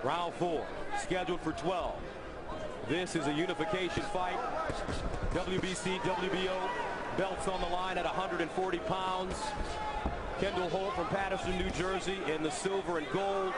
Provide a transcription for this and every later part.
Round 4, scheduled for 12. This is a unification fight. WBC, WBO, belts on the line at 140 pounds. Kendall Holt from Paterson, New Jersey in the silver and gold.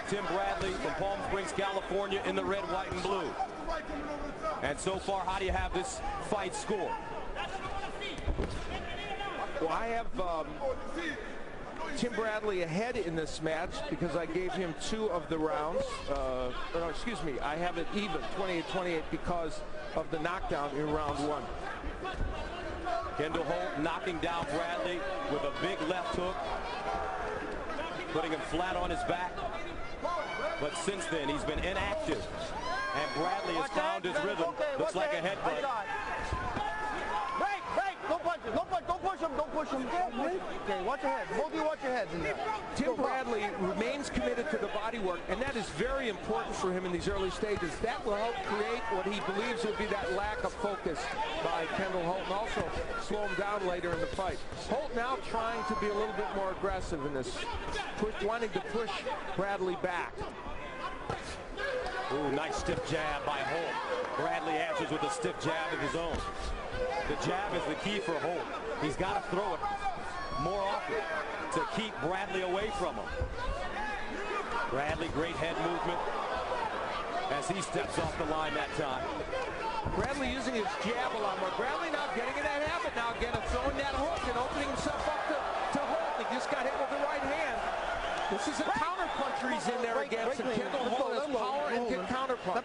Tim Bradley from Palm Springs, California in the red, white, and blue. And so far, how do you have this fight scored? Well, I have Tim Bradley ahead in this match because I gave him 2 of the rounds. No, excuse me, I have it even, 28-28, because of the knockdown in round 1. Kendall Holt knocking down Bradley with a big left hook, putting him flat on his back. But since then, he's been inactive. And Bradley has found his rhythm. Looks like a headbutt. Break! Don't punch him. Don't push him. Don't push him. Okay, watch your head. Both of you watch your heads in there. Tim Bradley remains committed to the body work, and that is very important for him in these early stages. That will help create what he believes will be that lack of focus by Kendall Holt, and also slow him down later in the fight. Holt now trying to be a little bit more aggressive in this, wanting to push Bradley back. Ooh, nice stiff jab by Holt. Bradley answers with a stiff jab of his own. The jab is the key for Holt. He's got to throw it more often to keep Bradley away from him. Bradley, great head movement as he steps off the line that time. Bradley using his jab a lot more. Bradley now getting in that habit now again of throwing that hook and opening himself up to Holt. He just got hit with the right hand. This is a counter puncher he's in there against, and Kendall Holt has power and can counter punch.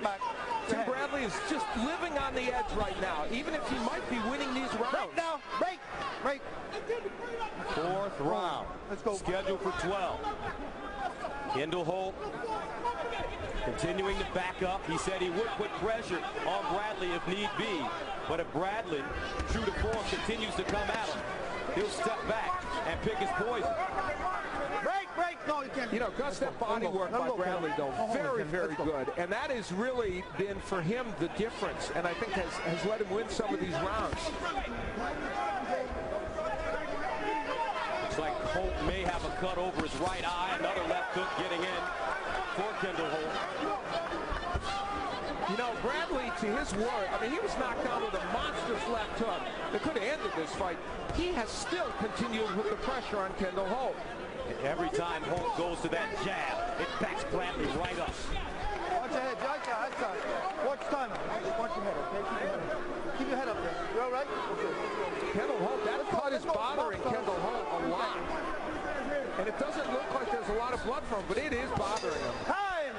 Tim Bradley is just living on the edge right now, even if he might be winning these rounds. Break now! Break! 4th round. Let's go. Scheduled for 12. Kendall Holt continuing to back up. He said he would put pressure on Bradley if need be, but if Bradley, true to form, continues to come at him, he'll step back and pick his poison. Break! No, you can't. You know, Gus, that body work by Bradley, though, very good. And that has really been, for him, the difference. And I think has let him win some of these rounds. Looks like Holt may have a cut over his right eye. Another left hook getting in for Kendall Holt. You know, Bradley, to his word, I mean, he was knocked down with a monstrous left hook that could have ended this fight. He has still continued with the pressure on Kendall Holt. Every time Holt goes to that jab, it backs Bradley right up. Watch your head, watch time. Watch your head, okay? Keep your head up there. You all right? Okay. Kendall Holt, that cut is bothering Kendall Holt a lot. And it doesn't look like there's a lot of blood from him, but it is bothering him. Time!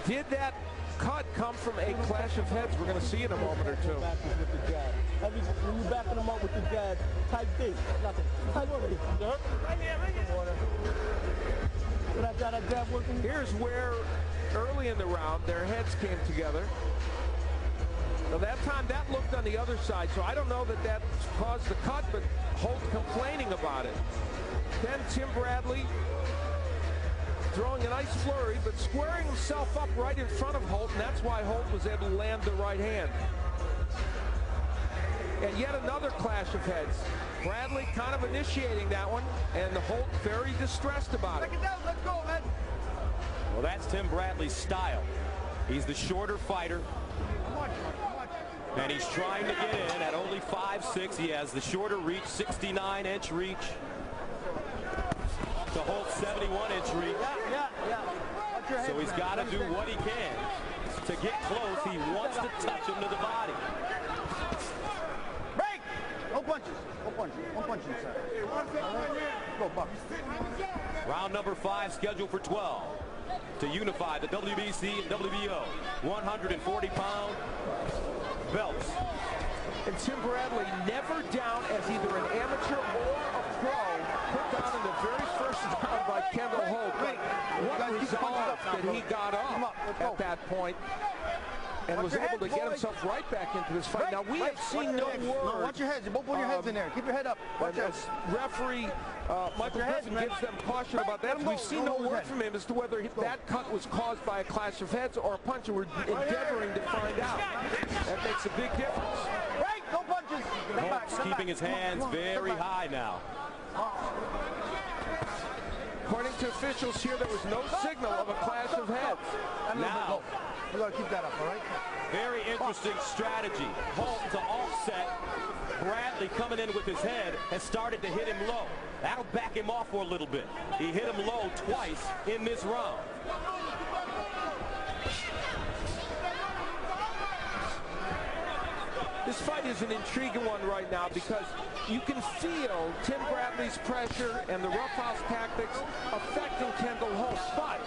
Did that cut come from a clash of heads? We're going to see in a moment or two. When you're backing them up with the jab, type D. Nothing. Type D. Here's where, early in the round, their heads came together. Now that time, that looked on the other side, so I don't know that that caused the cut, but Holt complaining about it. Then Tim Bradley throwing a nice flurry, but squaring himself up right in front of Holt, and that's why Holt was able to land the right hand. And yet another clash of heads. Bradley kind of initiating that one, and the Holt very distressed about it. Take it down, let's go, man. Well, that's Tim Bradley's style. He's the shorter fighter, and he's trying to get in at only 5'6". He has the shorter reach, 69-inch reach. To Holt's 71-inch reach. Yeah. So he's got to do what he can to get close. He wants to touch him to the body. Break! No punches. One punch inside. Go, Buck. Round number 5 scheduled for 12 to unify the WBC and WBO 140-pound belts. And Tim Bradley never down as either an amateur or a pro, put down in the very first round by Kendall Holt. What resolve that he got up at that point and was able to get himself right back into this fight. Now, we have seen no word. No, watch your heads. You both put your heads in there. Keep your head up. Watch out. Referee Michael Griffin gives them caution about that. We've seen no word from him as to whether that cut was caused by a clash of heads or a punch. We're endeavoring to find out. That they makes a big difference. Right, no punches. Holt's keeping his hands very high now. According to officials here, there was no signal of a clash of heads. Now, You gotta keep that up, all right? very interesting strategy. Holt to offset. Bradley coming in with his head has started to hit him low. That'll back him off for a little bit. He hit him low twice in this round. This fight is an intriguing one right now because you can feel Tim Bradley's pressure and the roughhouse tactics affecting Kendall Holt. But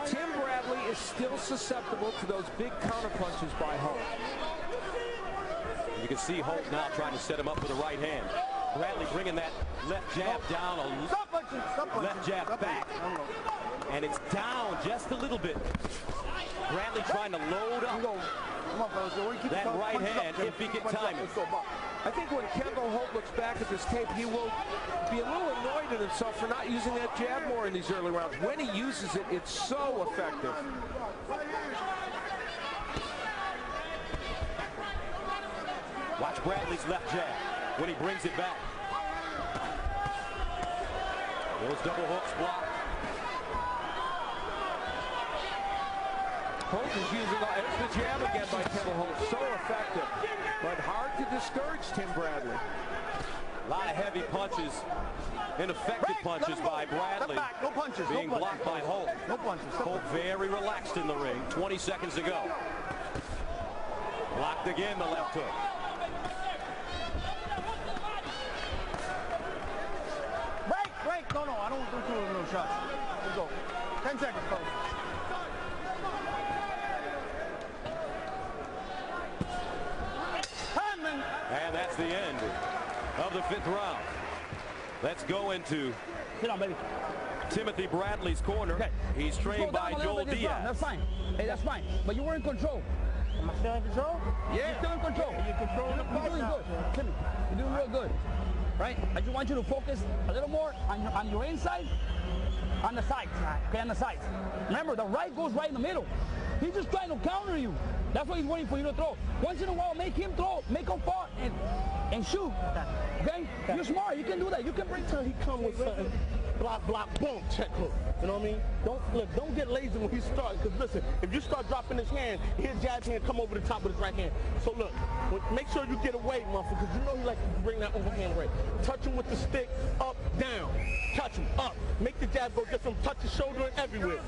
Tim Bradley is still susceptible to those big counterpunches by Holt. You can see Holt now trying to set him up with the right hand. Bradley bringing that left jab down, a left jab back. And it's down just a little bit. Bradley trying to load up that right hand if he can time it. I think when Kendall Holt looks back at this tape, he will be a little annoyed at himself for not using that jab more in these early rounds. When he uses it, it's so effective. Watch Bradley's left jab when he brings it back. Those double hooks blocked. Holt is using the jab again by Kendall Holt. So effective, but hard to discourage Tim Bradley. A lot of heavy punches, ineffective punches by Bradley. No punches. Being blocked by Holt. No punches. Holt very relaxed in the ring. 20 seconds to go. Blocked again, the left hook. Break. No, I don't do no shots. Let's go. 10 seconds, folks. And that's the end of the 5th round. Let's go into Timothy Bradley's corner. Okay. He's trained by Joel Diaz. That's fine. Hey, that's fine. But you were in control. Am I still in control? Yeah. You're still in control. You're controlling the fight. You're doing good. Timmy, you're doing real good. Right? I just want you to focus a little more on your inside, on the sides. Okay, on the sides. Remember, the right goes right in the middle. He's just trying to counter you. That's what he's waiting for you to throw. Once in a while, make him throw, make him fall, and shoot. Okay? You're smart. You can do that. You can bring till he come with something. Block, boom, check hook. You know what I mean? Don't get lazy when he starts. Because listen, if you start dropping his hand, his jab hand come over the top with his right hand. So look, make sure you get away, motherfucker, because you know he likes to bring that overhand right. Touch him with the stick, up, down. Touch him, up. Make the jab go just from touch his shoulder and everywhere.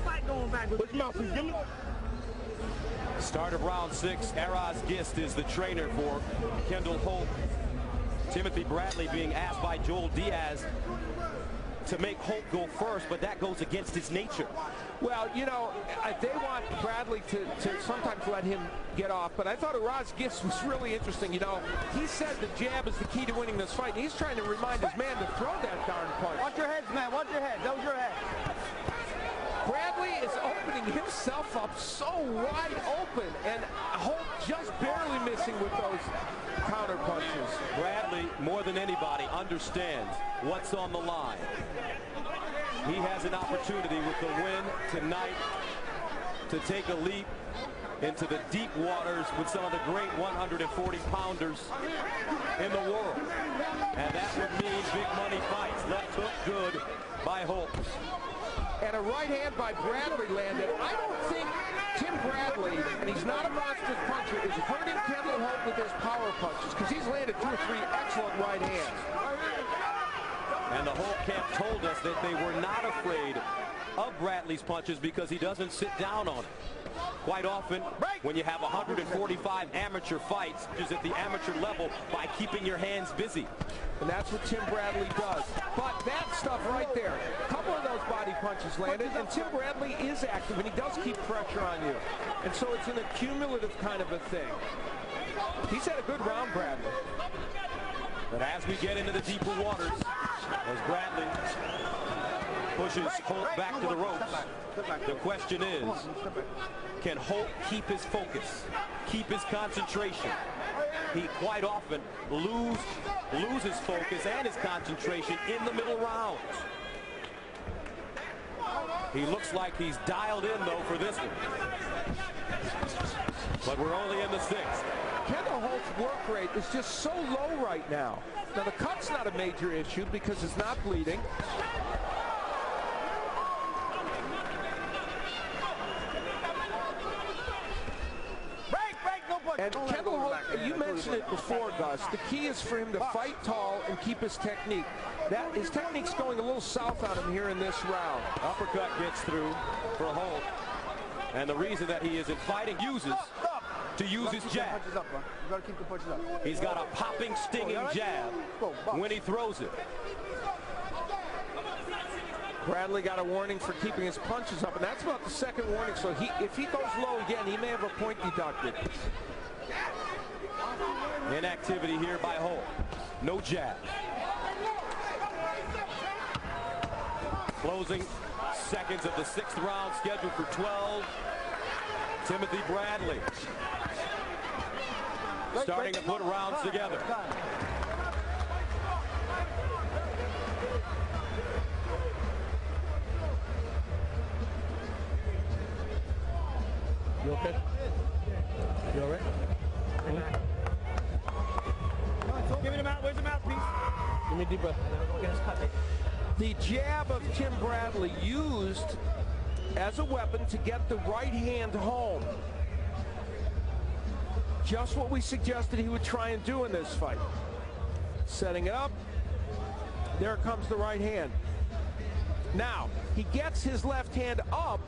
Put his mouth, give me. Start of round 6. Eraz Gist is the trainer for Kendall Holt. Timothy Bradley being asked by Joel Diaz to make Holt go first, but that goes against his nature. Well, you know, they want Bradley to sometimes let him get off, but I thought Eraz Gist was really interesting. You know, he said the jab is the key to winning this fight, and he's trying to remind his man to throw that darn punch. Watch your heads, man. Watch your head. That was your head. Bradley is opening himself up so wide open, and Holt just barely missing with those counter punches. Bradley, more than anybody, understands what's on the line. He has an opportunity with the win tonight to take a leap into the deep waters with some of the great 140-pounders in the world. And that would mean big money fights. Left hook good by Holt. And a right hand by Bradley landed. I don't think Tim Bradley, and he's not a monstrous puncher, is hurting Kendall Holt with his power punches, because he's landed 2 or 3 excellent right hands. And the whole camp told us that they were not afraid of Bradley's punches because he doesn't sit down on it. Quite often, when you have 145 amateur fights, which is at the amateur level, by keeping your hands busy. And that's what Tim Bradley does. But that stuff right there, a couple of those body punches landed, and Tim Bradley is active, and he does keep pressure on you. And so it's an accumulative kind of a thing. He's had a good round, Bradley. But as we get into the deeper waters, as Bradley pushes Holt back to the ropes, the question is, can Holt keep his focus, keep his concentration? He quite often loses focus and his concentration in the middle rounds. He looks like he's dialed in, though, for this one. But we're only in the 6th. work rate is just so low right now. Now, the cut's not a major issue because it's not bleeding. And Kendall Holt, you mentioned it before, Gus, the key is for him to fight tall and keep his technique. His technique's going a little south on him here in this round. Uppercut gets through for Holt. And the reason that he isn't fighting uses his jab. He's got a popping, stinging jab when he throws it. Bradley got a warning for keeping his punches up, and that's about the second warning. So if he goes low again, he may have a point deducted. Inactivity here by Holt. No jab. Closing seconds of the 6th round, scheduled for 12. Timothy Bradley starting to put rounds together. You okay? You all right? Give me the mouth. Where's the mouthpiece? Give me a deep breath. The jab of Tim Bradley used as a weapon to get the right hand home. Just what we suggested he would try and do in this fight. Setting it up. There comes the right hand. Now, he gets his left hand up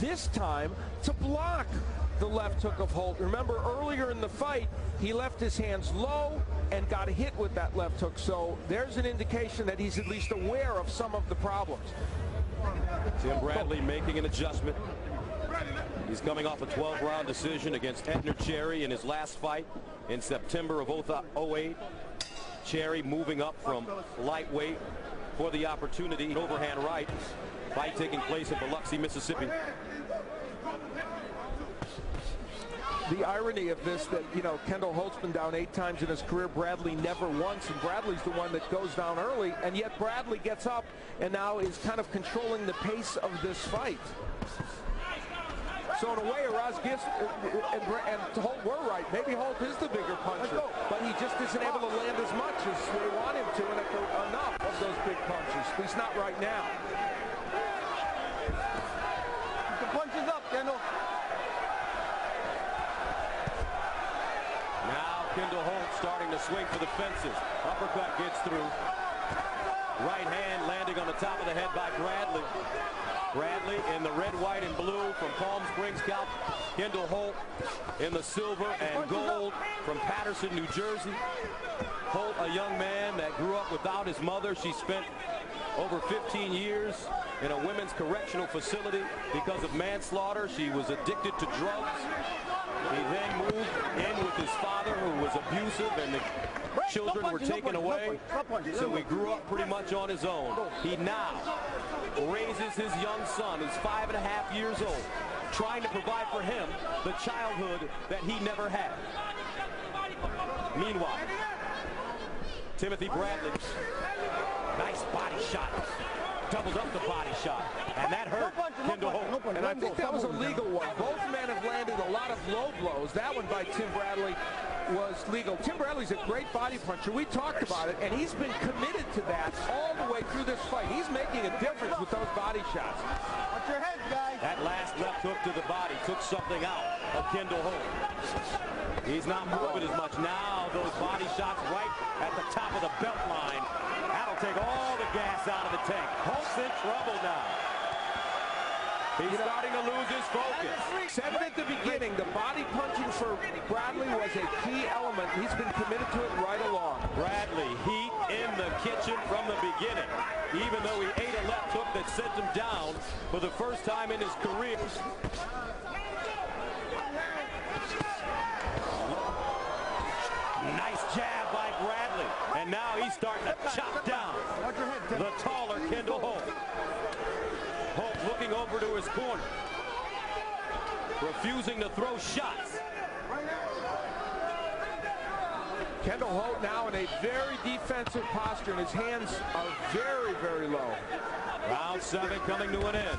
this time to block the left hook of Holt. Remember, earlier in the fight, he left his hands low and got hit with that left hook. So there's an indication that he's at least aware of some of the problems. Tim Bradley making an adjustment. He's coming off a 12-round decision against Edner Cherry in his last fight in September of 2008. Cherry moving up from lightweight for the opportunity. Overhand right. Fight taking place in Biloxi, Mississippi. The irony of this, that, you know, Kendall Holt's been down 8 times in his career, Bradley never once, and Bradley's the one that goes down early, and yet Bradley gets up and now is kind of controlling the pace of this fight. So in a way, Araz Gist and Holt were right. Maybe Holt is the bigger puncher, but he just isn't able to land as much as they want him to, and enough of those big punches, at least not right now. The punches up, Kendall. Now Kendall Holt starting to swing for the fences. Uppercut gets through. Right hand landing on the top of the head by Bradley. Bradley in the red, white, and blue from Palm Springs, Cal. Kendall Holt in the silver and gold from Patterson, New Jersey. Holt, a young man that grew up without his mother. She spent over 15 years in a women's correctional facility because of manslaughter. She was addicted to drugs. He then moved in with his father, who was abusive, and the children were taken away. So he grew up pretty much on his own. He now raises his young son, who's 5.5 years old, trying to provide for him the childhood that he never had. Meanwhile, Timothy Bradley, nice body shot. Doubled up the body shot, and that hurt Kendall Holt. And I think that was a legal one. Both men have landed a lot of low blows. That one by Tim Bradley was legal. Tim Bradley's a great body puncher. We talked about it, and he's been committed to that all the way through this fight. He's making a difference with those body shots. Watch your head, guys. That last left hook to the body took something out of Kendall Holt. He's not moving as much now. Those body shots right at the top of the belt line. That'll take all the gas out of the tank. Holt's in trouble now. He's starting to lose his focus. Said it at the beginning, the body punching for Bradley was a key element. He's been committed to it right along. Bradley, heat in the kitchen from the beginning. Even though he ate a left hook that sent him down for the first time in his career. Nice jab by Bradley. And now he's starting to chop down the taller Kendall Holt. Holt looking over to his corner, refusing to throw shots. Kendall Holt now in a very defensive posture, and his hands are very, very low. Round 7 coming to an end.